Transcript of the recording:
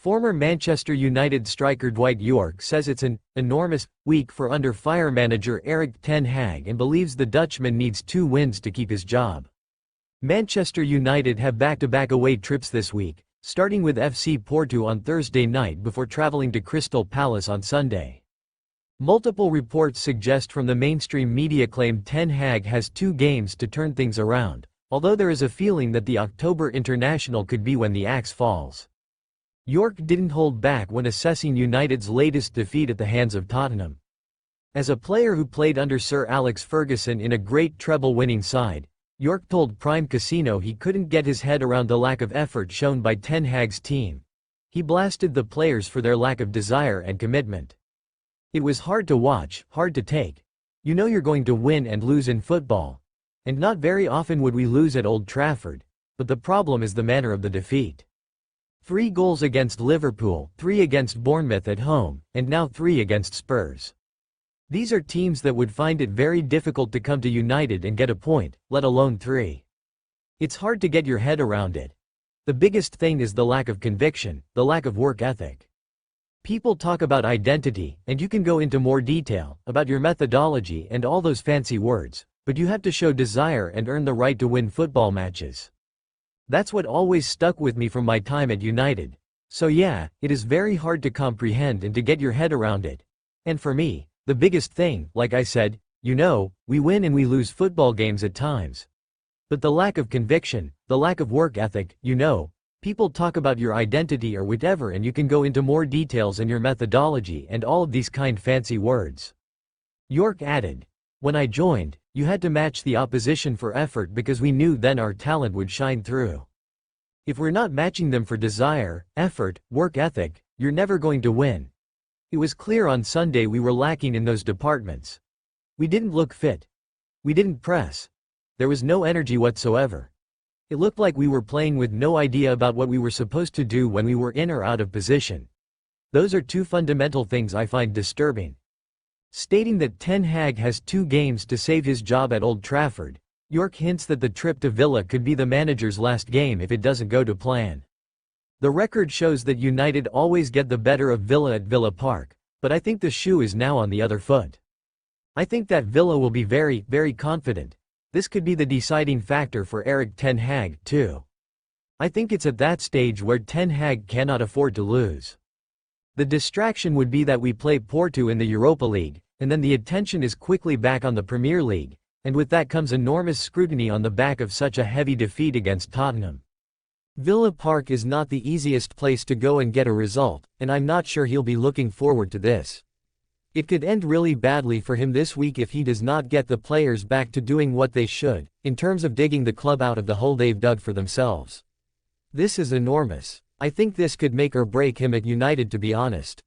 Former Manchester United striker Dwight Yorke says it's an enormous week for under-fire manager Erik ten Hag and believes the Dutchman needs 2 wins to keep his job. Manchester United have back-to-back away trips this week, starting with FC Porto on Thursday night before travelling to Crystal Palace on Sunday. Multiple reports suggest from the mainstream media claim ten Hag has 2 games to turn things around, although there is a feeling that the October international could be when the axe falls. Yorke didn't hold back when assessing United's latest defeat at the hands of Tottenham. As a player who played under Sir Alex Ferguson in a great treble-winning side, Yorke told Prime Casino he couldn't get his head around the lack of effort shown by ten Hag's team. He blasted the players for their lack of desire and commitment. "It was hard to watch, hard to take. You know you're going to win and lose in football. And not very often would we lose at Old Trafford, but the problem is the manner of the defeat. 3 goals against Liverpool, 3 against Bournemouth at home, and now 3 against Spurs. These are teams that would find it very difficult to come to United and get a point, let alone 3. It's hard to get your head around it. The biggest thing is the lack of conviction, the lack of work ethic. People talk about identity, and you can go into more detail about your methodology and all those fancy words, but you have to show desire and earn the right to win football matches. That's what always stuck with me from my time at United. So yeah, it is very hard to comprehend and to get your head around it. And for me, the biggest thing, like I said, we win and we lose football games at times. But the lack of conviction, the lack of work ethic, people talk about your identity or whatever and you can go into more details and your methodology and all of these kind fancy words." Yorke added, "When I joined, you had to match the opposition for effort because we knew then our talent would shine through. If we're not matching them for desire, effort, work ethic, you're never going to win. It was clear on Sunday we were lacking in those departments. We didn't look fit. We didn't press. There was no energy whatsoever. It looked like we were playing with no idea about what we were supposed to do when we were in or out of position. Those are 2 fundamental things I find disturbing." Stating that ten Hag has 2 games to save his job at Old Trafford, Yorke hints that the trip to Villa could be the manager's last game if it doesn't go to plan. "The record shows that United always get the better of Villa at Villa Park, but I think the shoe is now on the other foot. I think that Villa will be very, very confident. This could be the deciding factor for Erik ten Hag, too. I think it's at that stage where ten Hag cannot afford to lose. The distraction would be that we play Porto in the Europa League, and then the attention is quickly back on the Premier League, and with that comes enormous scrutiny on the back of such a heavy defeat against Tottenham. Villa Park is not the easiest place to go and get a result, and I'm not sure he'll be looking forward to this. It could end really badly for him this week if he does not get the players back to doing what they should, in terms of digging the club out of the hole they've dug for themselves. This is enormous. I think this could make or break him at United, to be honest."